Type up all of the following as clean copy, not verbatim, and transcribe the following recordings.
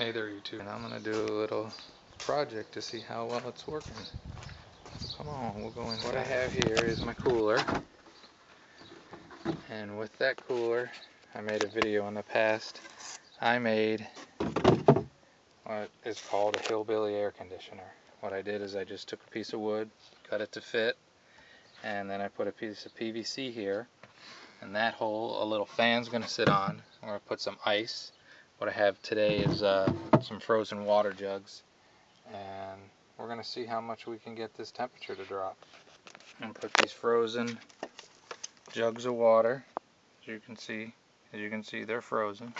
Hey there, YouTube. And I'm gonna do a little project to see how well it's working. So come on, we'll go in. What I have here is my cooler, and with that cooler, I made a video in the past. I made what is called a Hillbilly air conditioner. What I did is I just took a piece of wood, cut it to fit, and then I put a piece of PVC here. And that hole, a little fan's gonna sit on. I'm gonna put some ice. What I have today is some frozen water jugs, and we're going to see how much we can get this temperature to drop. I'm going to put these frozen jugs of water. As you can see, they're frozen.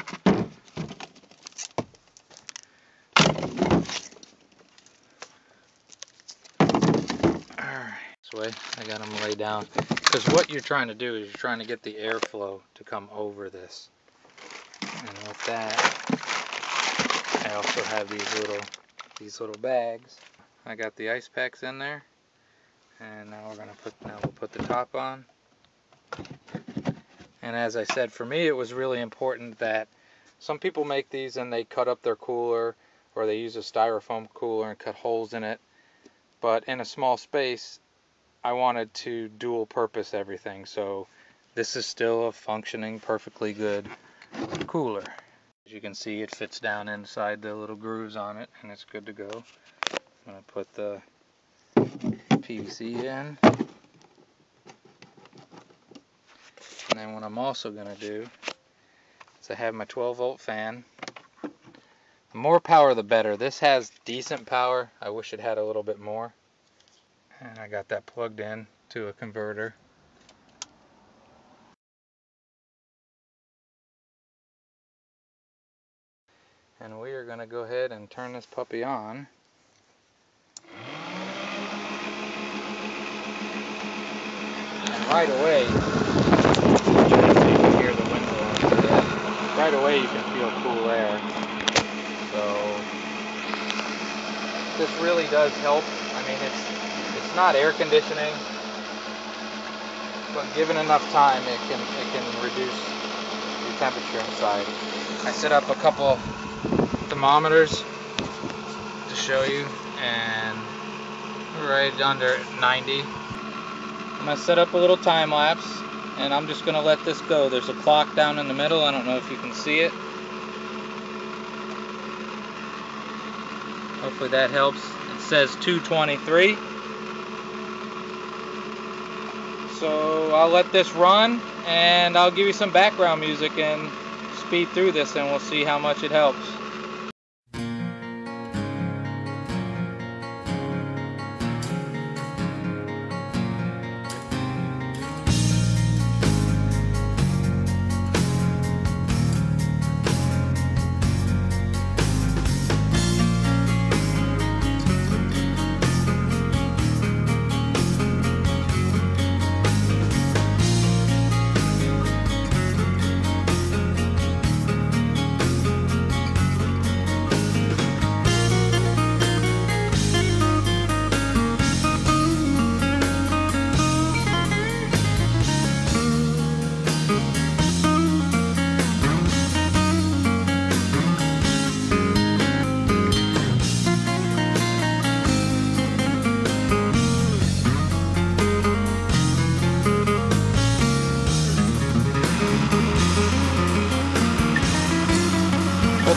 Alright, this way I got them laid down, because what you're trying to do is you're trying to get the airflow to come over this. And with that, I also have these little bags. I got the ice packs in there, and now we'll put the top on. And as I said, for me it was really important that some people make these and they cut up their cooler, or they use a styrofoam cooler and cut holes in it. But in a small space, I wanted to dual purpose everything. So this is still a functioning, perfectly good cooler. As you can see, it fits down inside the little grooves on it, and it's good to go. I'm going to put the PVC in. And then what I'm also going to do is I have my 12-volt fan. The more power the better. This has decent power. I wish it had a little bit more. And I got that plugged in to a converter. And we are going to go ahead and turn this puppy on. And right away, you can hear the wind blowing. Right away you can feel cool air. So this really does help. I mean, it's not air conditioning, but given enough time, it can reduce the temperature inside. I set up a couple thermometers to show you, and right under 90. I'm going to set up a little time lapse, and I'm just going to let this go. There's a clock down in the middle. I don't know if you can see it. Hopefully that helps. It says 2:23. So I'll let this run, and I'll give you some background music and speed through this, and we'll see how much it helps.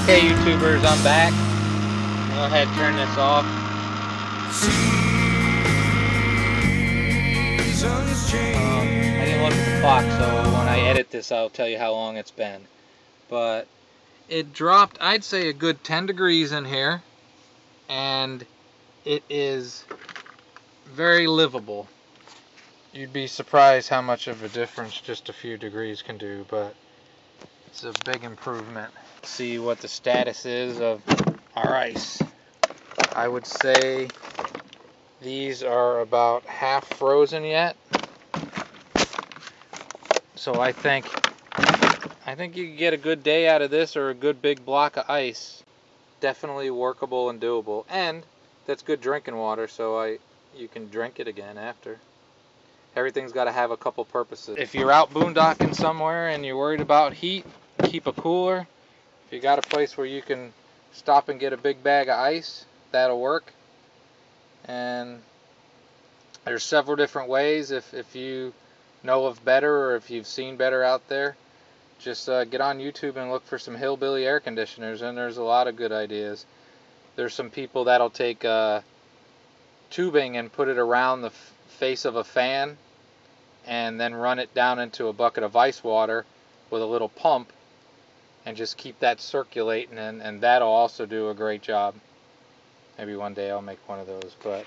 Okay, YouTubers, I'm back. Go ahead and turn this off. I didn't look at the clock, so when I edit this, I'll tell you how long it's been. But it dropped, I'd say, a good 10 degrees in here, and it is very livable. You'd be surprised how much of a difference just a few degrees can do, but it's a big improvement. See what the status is of our ice. I would say these are about half frozen yet. So I think you can get a good day out of this, or a good big block of ice. Definitely workable and doable, and that's good drinking water, so you can drink it again after. Everything's got to have a couple purposes. If you're out boondocking somewhere and you're worried about heat, keep a cooler. If you got a place where you can stop and get a big bag of ice. That'll work. And there's several different ways. If you know of better, or if you've seen better out there, just get on YouTube and look for some Hillbilly air conditioners, and there's a lot of good ideas. There's some people that'll take tubing and put it around the face of a fan and then run it down into a bucket of ice water with a little pump and just keep that circulating, and that'll also do a great job. Maybe one day I'll make one of those. But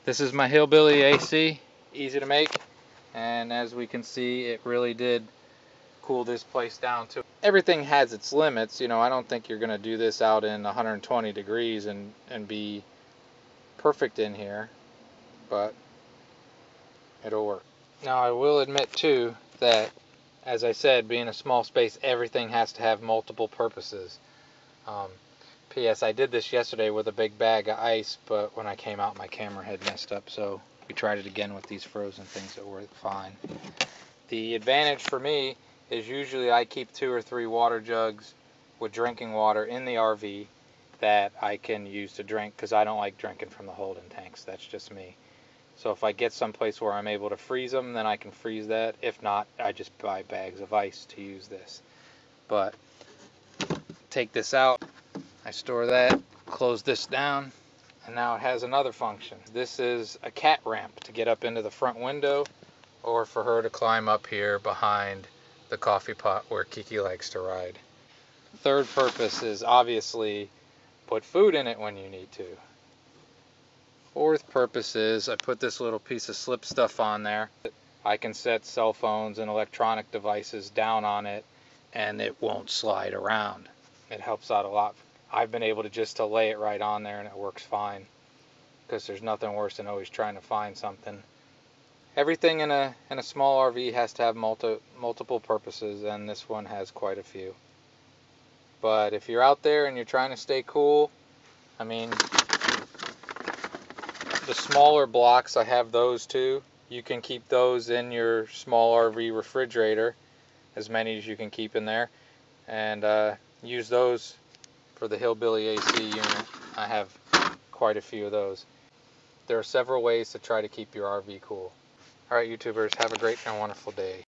this is my Hillbilly AC, easy to make, and as we can see, it really did cool this place down too. Everything has its limits, you know. I don't think you're gonna do this out in 120 degrees and be perfect in here, but it'll work. Now I will admit too that, as I said, being a small space, everything has to have multiple purposes. P.S. I did this yesterday with a big bag of ice, but when I came out my camera had messed up, so we tried it again with these frozen things that worked fine. The advantage for me is usually I keep 2 or 3 water jugs with drinking water in the RV that I can use to drink, because I don't like drinking from the holding tanks. That's just me. So if I get someplace where I'm able to freeze them, then I can freeze that. If not, I just buy bags of ice to use this. But take this out, I store that, close this down, and now it has another function. This is a cat ramp to get up into the front window, or for her to climb up here behind the coffee pot where Kiki likes to ride. Third purpose is obviously put food in it when you need to. Fourth purpose is I put this little piece of slip stuff on there. I can set cell phones and electronic devices down on it and it won't slide around. It helps out a lot. I've been able to just lay it right on there and it works fine, because there's nothing worse than always trying to find something. Everything in a small RV has to have multiple purposes, and this one has quite a few. But if you're out there and you're trying to stay cool, I mean, the smaller blocks, I have those too. You can keep those in your small RV refrigerator, as many as you can keep in there, and use those for the Hillbilly AC unit. I have quite a few of those. There are several ways to try to keep your RV cool. Alright, YouTubers, have a great and wonderful day.